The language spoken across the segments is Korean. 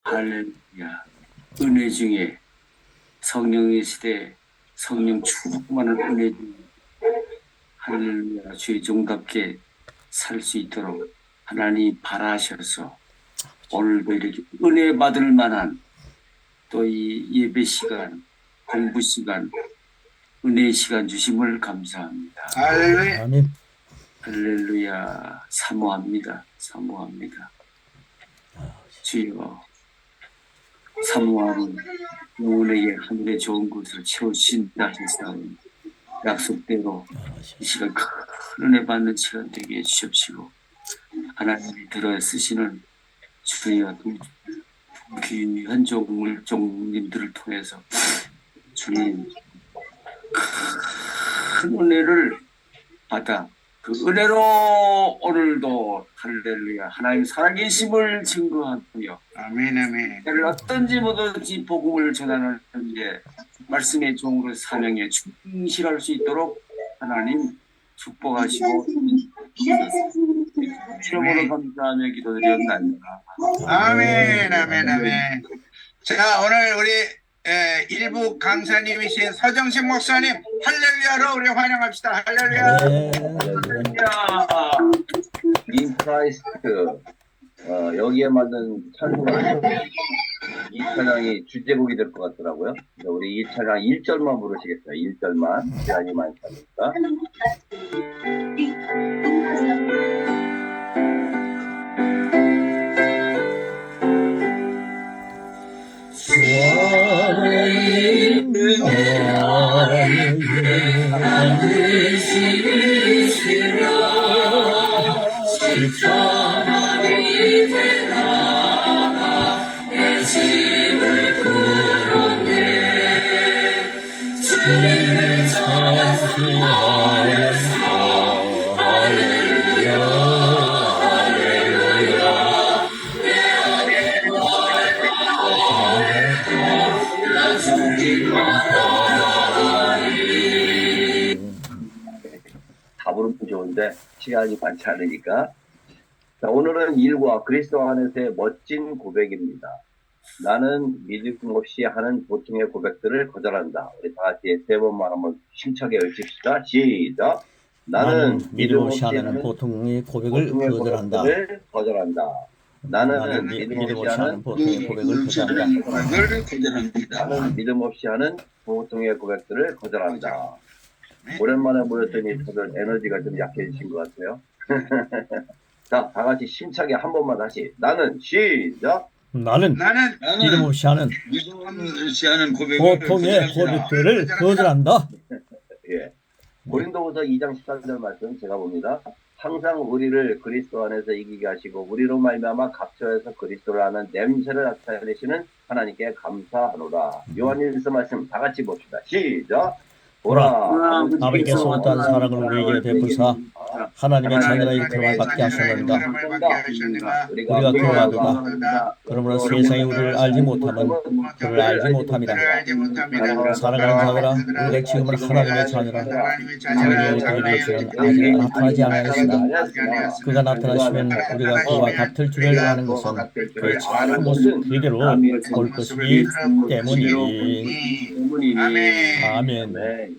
할렐루야. 은혜 중에 성령의 시대 성령 충만한 은혜 중에 할렐루야. 주의 종답게 살 수 있도록 하나님 바라셔서 오늘도 이렇게 은혜 받을 만한 또 이 예배 시간, 공부 시간, 은혜 시간 주심을 감사합니다. 할렐루야. 아멘. 할렐루야. 사모합니다. 사모합니다. 주여, 사모하는 영혼에게 하늘의 좋은 것을 채우신다 하셨사오니 약속대로 이 시간 큰 은혜 받는 시간 되게 해주십시오. 하나님이 들어 쓰시는 주여 귀한 종님들을 통해서 주님 큰 은혜를 받아 그 은혜로 오늘도 할렐루야 하나님 살아계심을 증거하며 아멘, 아멘. 나를 어떤지 뭐든지 복음을 전하는 게 말씀의 종으로 사명에 충실할 수 있도록 하나님 축복하시고 이름으로 감사하며 기도드렸나이다. 아멘, 아멘, 아멘. 자, 오늘 우리 일부 강사님이신 서정식 목사님 할렐루야로 우리 환영합시다. 할렐루야. 할렐루야. 인 크라이스트 여기에 맞는 찬송가 이 찬양이 주제곡이 될 것 같더라고요. 우리 이 찬양 1절만 부르시겠어요. 1절만 시간이 많다니까. 다 부르면 좋은데 시간이 많지 않으니까. 자, 오늘은 일과 그리스도 안에서의 멋진 고백입니다. 나는 믿음 없이 하는 보통의 고백들을 거절한다. 우리 다 같이 세 번만 한번 힘차게 외칩시다. 시작. 나는 믿음 없이 하는 보통의 고백을 거절한다. 나는 믿음 없이 하는 보통의 고백을 거절한다. 나는 믿음 없이 하는 보통의 고백들을 거절한다. 오랜만에 모였더니 다들 에너지가 좀 약해지신 것 같아요. 자, 다 같이 힘차게 한 번만 다시. 나는 시작. 나는 믿음 없이 하는 보통의 고백들을 거절한다. 예. 고린도후서 2장 14절 말씀 제가 봅니다. 항상 우리를 그리스도 안에서 이기게 하시고 우리로 말미암아 각처에서 그리스도를 아는 냄새를 나타내시는 하나님께 감사하노라. 요한일서 말씀 다 같이 봅시다. 시작. 보라, 아버지께서 어떠한 사랑을 우리에게 베푸사 하나님의 자녀라 이름을 받게 하셨느니라. 우리가 그를 아도다. 그러므로 세상이 우리를 알지 못하면 그를 알지 못함이라. 사랑하는 자들아, 우리가 지금은 하나님의 자녀라. 자녀의 그리스도는 아직 나타나지 않았으나 그가 나타나시면 우리가 그와 같을 줄을 아는 것은 그의 참 모습 그대로 볼 것이기 때문이니. 아멘. 네.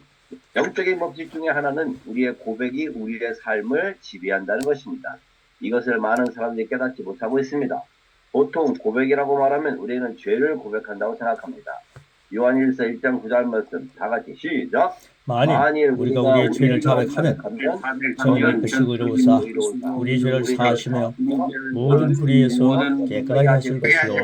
영적인 법칙 중에 하나는 우리의 고백이 우리의 삶을 지배한다는 것입니다. 이것을 많은 사람들이 깨닫지 못하고 있습니다. 보통 고백이라고 말하면 우리는 죄를 고백한다고 생각합니다. 요한일서 1장 9절 말씀 다 같이 시작. 만일 우리가 우리의 죄를 자백하면 성령의 뜻이 의로우사 우리 죄를 사하시며 모든 불의에서 깨끗하게 하실 것이요.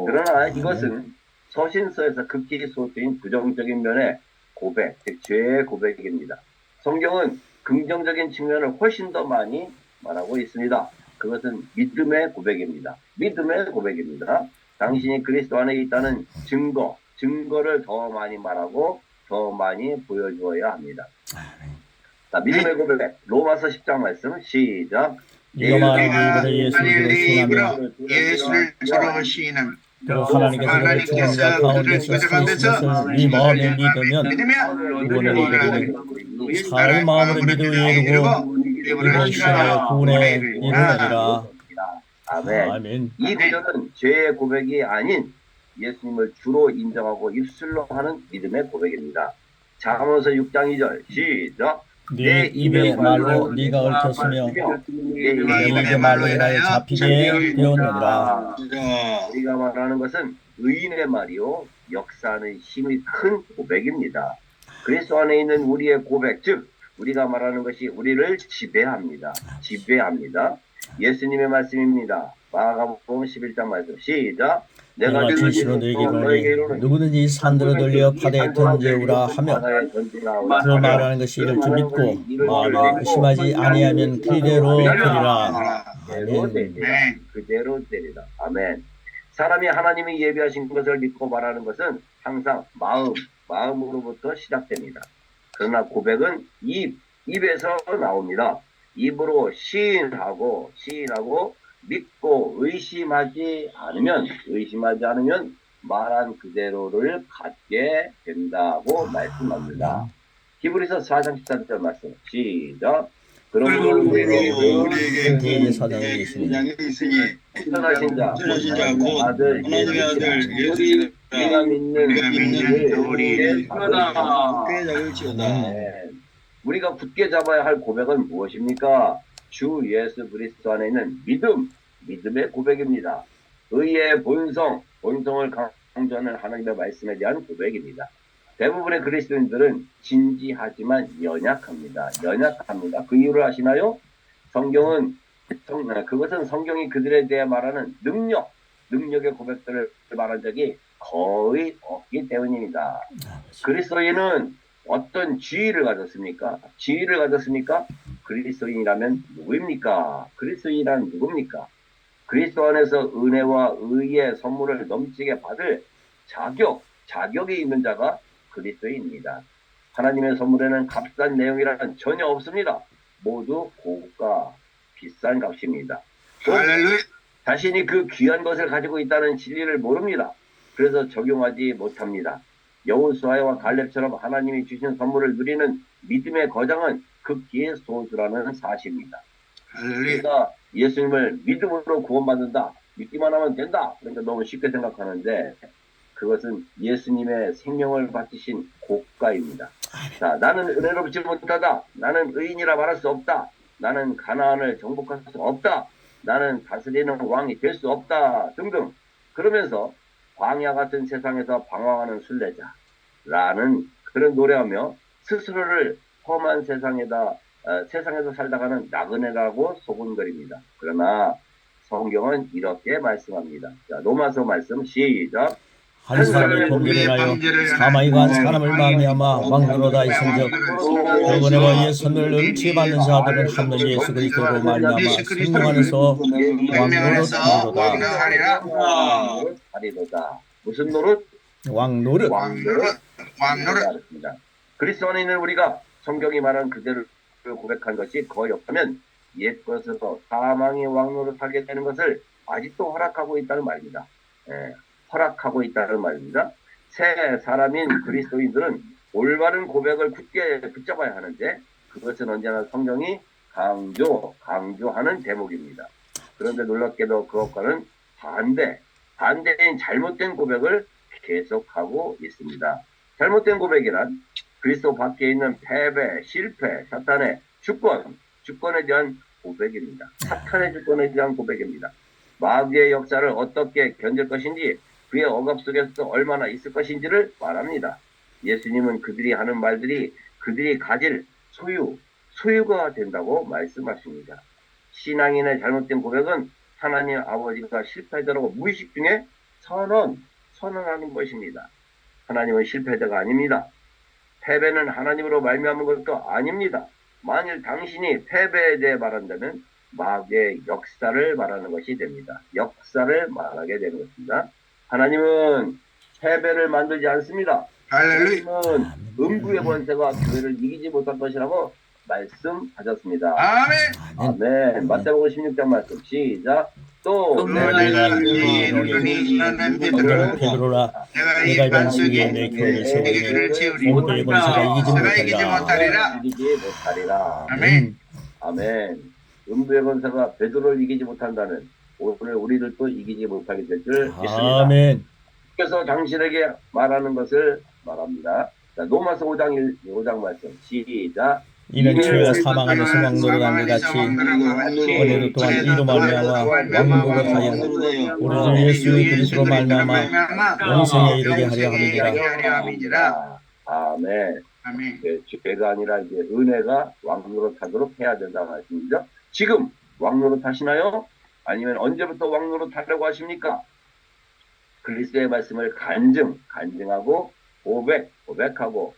그러나 이것은 서신서에서 극히 소수인 부정적인 면의 고백, 즉 죄의 고백입니다. 성경은 긍정적인 측면을 훨씬 더 많이 말하고 있습니다. 그것은 믿음의 고백입니다. 믿음의 고백입니다. 당신이 그리스도 안에 있다는 증거를 더 많이 말하고 더 많이 보여주어야 합니다. 자, 믿음의 고백, 로마서 10장 말씀 시작. 네가 만일 예수를 저로 시인하면 또 하나님께서 그를 죽은 자 가운데서 살리심을 네 마음에 믿으면 이번에 이르는 사람의 마음으로 믿음에 이르고 이번 시간에 구원에 이르느니라. 아멘. 아멘. 이 구절은 죄의 고백이 아닌 예수님을 주로 인정하고 입술로 하는 믿음의 고백입니다. 잠언서 6장 2절 시작. 네 입의 말로 네가 얽혔으며 내 입의 말로 인하여 잡히게 되었느니라. 우리가 말하는 것은 의인의 말이요 역사하는 힘이 큰 고백입니다. 그리스도 안에 있는 우리의 고백, 즉 우리가 말하는 것이 우리를 지배합니다. 지배합니다. 예수님의 말씀입니다. 마가복음 11장 말씀 시작. 내가 진실로 너에게 이르노니 누구든지 산들어 돌려 바다에 던져오라 하며 그 말하는 것이 이를 줄 믿고 마음에 의심하지 아니하면 그대로 되리라. 그대로 되리라. 그대로 되리라. 아멘. 사람이 하나님이 예비하신 것을 믿고 말하는 것은 항상 마음으로부터 시작됩니다. 그러나 고백은 입에서 나옵니다. 입으로 시인하고 믿고 의심하지 않으면 말한 그대로를 갖게 된다고 말씀합니다. 히브리서 4장 13절 말씀 시작. 그러므로 우리에게 사장이 계시니 선하신 자 곧 아들 하나님의 아들 예수를 우리가 믿는 우리의 우리가 굳게 잡아야 할 고백은 무엇입니까? 주 예수 그리스도 안에 있는 믿음의 고백입니다. 의의 본성을 강조하는 하나님의 말씀에 대한 고백입니다. 대부분의 그리스도인들은 진지하지만 연약합니다. 그 이유를 아시나요? 그것은 성경이 그들에 대해 말하는 능력의 고백들을 말한 적이 거의 없기 때문입니다. 그리스도인은 어떤 지위를 가졌습니까? 그리스도인이라면 누구입니까? 그리스도인이란 누굽니까? 그리스도 안에서 은혜와 의의 선물을 넘치게 받을 자격이 있는 자가 그리스도인입니다. 하나님의 선물에는 값싼 내용이란 전혀 없습니다. 모두 고가, 비싼 값입니다. 할렐루야. 자신이 그 귀한 것을 가지고 있다는 진리를 모릅니다. 그래서 적용하지 못합니다. 여호수아와 갈렙처럼 하나님이 주신 선물을 누리는 믿음의 거장은 극기의 소수라는 사실입니다. 할렐루야. 우리가 예수님을 믿음으로 구원받는다, 믿기만 하면 된다, 그러니까 너무 쉽게 생각하는데 그것은 예수님의 생명을 바치신 고가입니다. 자, 나는 은혜롭지 못하다, 나는 의인이라 말할 수 없다, 나는 가나안을 정복할 수 없다, 나는 다스리는 왕이 될 수 없다 등등 그러면서 광야 같은 세상에서 방황하는 순례자라는 그런 노래하며 스스로를 험한 세상에서 살다가는 나그네라고 소곤거립니다. 그러나 성경은 이렇게 말씀합니다. 자, 로마서 말씀 시작. 한 사람의 범죄를 하여 사망이 간 사람을 말미암아 왕노로다 있은즉 그 은혜와 의 선을 음치 받는 자들은 한 명 예수 그리스도로 말미암아 생명 안에서 왕노릇하리로다. 무슨 노릇? 왕노릇. 그리스도 안에 있는 우리가 성경이 말한 그대로 고백한 것이 거의 없다면 옛것에서 사망의 왕노릇하게 되는 것을 아직도 허락하고 있다는 말입니다. 허락하고 있다는 말입니다. 새 사람인 그리스도인들은 올바른 고백을 굳게 붙잡아야 하는데 그것은 언제나 성경이 강조하는 대목입니다. 그런데 놀랍게도 그것과는 반대인 잘못된 고백을 계속하고 있습니다. 잘못된 고백이란 그리스도 밖에 있는 패배, 실패, 사탄의 주권에 대한 고백입니다. 사탄의 주권에 대한 고백입니다. 마귀의 역사를 어떻게 견딜 것인지 그의 억압 속에서 얼마나 있을 것인지를 말합니다. 예수님은 그들이 하는 말들이 그들이 가질 소유가 된다고 말씀하십니다. 신앙인의 잘못된 고백은 하나님 아버지가 실패자라고 무의식 중에 선언하는 것입니다. 하나님은 실패자가 아닙니다. 패배는 하나님으로 말미암은 것도 아닙니다. 만일 당신이 패배에 대해 말한다면 마귀의 역사를 말하는 것이 됩니다. 역사를 말하게 되는 것입니다. 하나님은 패배를 만들지 않습니다. 하나님은 음부의 권세가 교회를 이기지 못할 것이라고 말씀하셨습니다. 아멘. 마태복음 16장 말씀 시작. 또 내가 베드로라 내가 이번 시기에 내 교회를 세우니 음부의 권세가 이기지 못하리라. 아멘. 음부의 권세가 베드로를 이기지 못한다는 오늘 우리를 또 이기지 못하게 될 줄 믿습니다. 아멘. 그래서 당신에게 말하는 것을 말합니다. 자, 로마서 5장 말씀 시작. 이는 죄와 사망 안에서 왕노릇 한것 같이 오늘도 또한 이로 말미암아 왕노릇 하여 우리를 예수 그리스도로 말미암아 영생에 이르게 하려 함이니라. 아멘. 죄가 아니라 이제 은혜가 왕노릇 하도록 해야 된다는 말씀이죠. 지금 왕노릇 하시나요? 아니면 언제부터 왕노릇 하려고 하십니까? 그리스도의 말씀을 간증하고 고백하고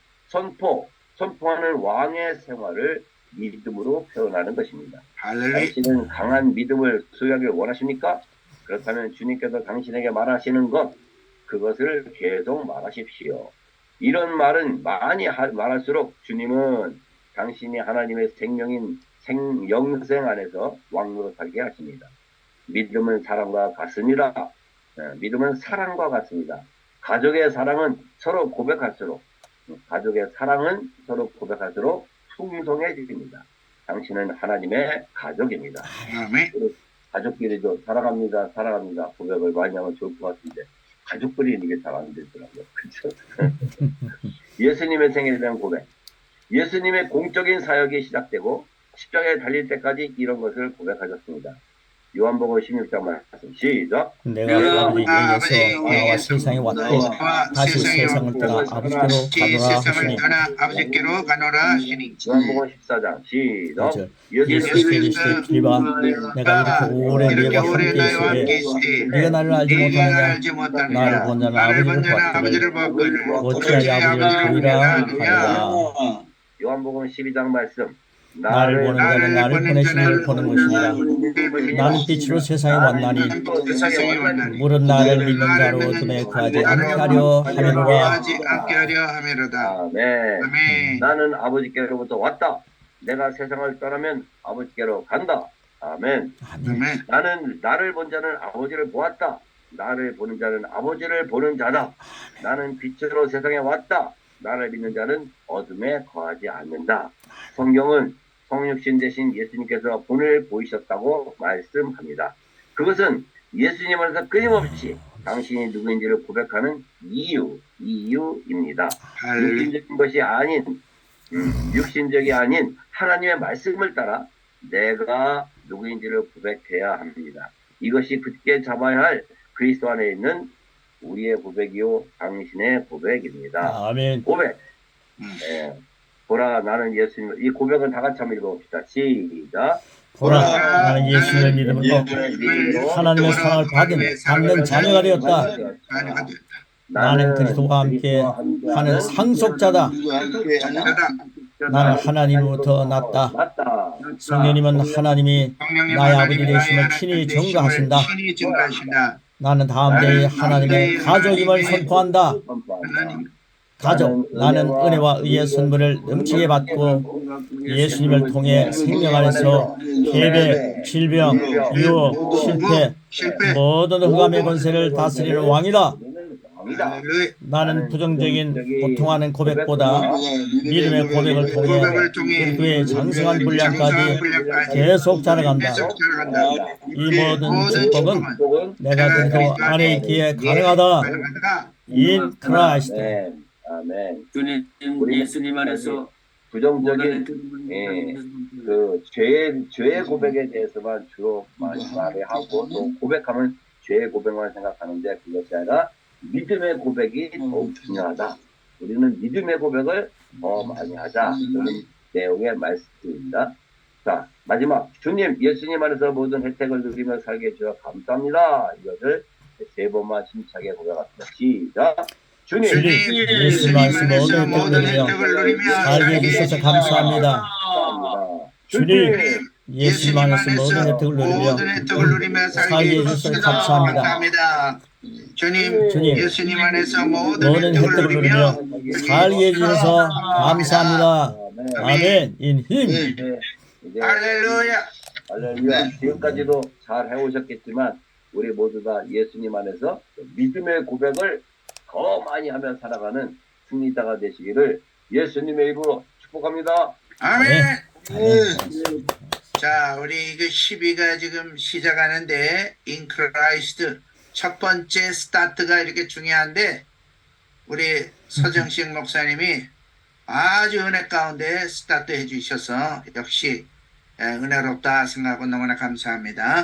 선포하는 왕의 생활을 믿음으로 표현하는 것입니다. 당신은 강한 믿음을 소유하길 원하십니까? 그렇다면 주님께서 당신에게 말하시는 그것을 계속 말하십시오. 이런 말은 많이 말할수록 주님은 당신이 하나님의 생명인 영생 안에서 왕노릇하게 하십니다. 믿음은 사랑과 같습니다. 믿음은 사랑과 같습니다. 가족의 사랑은 서로 고백할수록 풍성해집니다. 당신은 하나님의 가족입니다. 가족끼리도 사랑합니다 고백을 많이 하면 좋을 것 같은데 가족끼리 이게 잘 안 되더라고요. 그렇죠? 예수님의 생애에 대한 고백. 예수님의 공적인 사역이 시작되고 십자가에 달릴 때까지 이런 것을 고백하셨습니다. 요한복음 16장 말씀 시작. 내가 아버지에게서 나와 세상에 왔고 다시 세상을 떠나 아버지께로 가노라 하시니. 요한복음 14장 시작. 예수 그리스도의 길과 내가 이렇게 오래 너희와 함께 있으되 네가 나를 알지 못하느냐 나를 본 자는 아버지를 봤거늘 어찌하여 아버지를 보이라 하느냐. 요한복음 12장 말씀. 나를 보는 자는 나를 보내신 이를 보는 것이니라. 나는 빛으로 세상에 왔나니 물은 나를 믿는 자로 어둠에 거하지 않게 하려 함이로라. 아멘. 나는 아버지께로부터 왔다. 내가 세상을 떠나면 아버지께로 간다. 아멘. 나는 나를 본 자는 아버지를 보았다. 나를 보는 자는 아버지를 보는 자다. 나는 빛으로 세상에 왔다. 나를 믿는 자는 어둠에 거하지 않는다. 성경은 성육신 되신 예수님께서 본을 보이셨다고 말씀합니다. 그것은 예수님 안에서 끊임없이 당신이 누구인지를 고백하는 이유입니다. 육신적이 아닌 하나님의 말씀을 따라 내가 누구인지를 고백해야 합니다. 이것이 굳게 잡아야 할 그리스도 안에 있는 우리의 고백이요 당신의 고백입니다. 아멘. 고백. 네. 보라 나는 예수님. 이 고백은 다 같이 한번 읽어봅시다. 시작. 보라 나는 예수님을 믿음으로 하나님의 사랑을 받는 자녀가 되었다. 나는 그리스도와 함께 하는 상속자다. 나는 하나님으로부터 났다. 성령님은 하나님이 나의 아버지 되심을 친히 증거하신다. 나는 다음 대에 하나님의 가족임을 선포한다. 가족, 나는 은혜와 의의 선물을 넘치게 받고 예수님을 통해 생명 안에서 패배, 질병, 유혹, 실패, 모든 흑암의 권세를 다스리는 왕이다. 나는 부정적인 고통하는 고백보다 믿음의 고백을 통해 그리스도의 장성한 분량까지 계속 자라간다. 이 모든 축복은 내가 그리스도 안에 있기에 가능하다. In Christ. 아멘. 주님 예수님 안에서 부정적인 그 죄의 고백에 대해서만 주로 많이 말하고 또 고백하면 죄의 고백만 생각하는데 그것이 아니라 믿음의 고백이 더욱 중요하다. 우리는 믿음의 고백을 더 많이 하자. 그런 내용의 말씀입니다. 자, 마지막 주님 예수님 안에서 모든 혜택을 누리며 살게 해주셔서 감사합니다. 이것을 세 번만 힘차게 고백합니다. 시작. 주님 예수님 안에서 모든 혜택을 누리며 살게 해주셔서 감사합니다. 주님 예수님 안에서 모든 혜택을 누리며 살게 해주셔서 감사합니다. 주님 예수님 안에서 모든 혜택을 누리며 살게 해주셔서 감사합니다. 아멘. In Him. 할렐루야. 지금까지도 잘 해오셨겠지만 우리 모두 다 예수님 안에서 믿음의 고백을 더 많이 하며 살아가는 승리자가 되시기를 예수님의 이름으로 축복합니다. 아멘. 자, 우리 이거 12가 지금 시작하는데 in Christ 첫 번째 스타트가 이렇게 중요한데 우리 서정식 목사님이 아주 은혜 가운데 스타트 해주셔서 역시 은혜롭다 생각하고 너무나 감사합니다.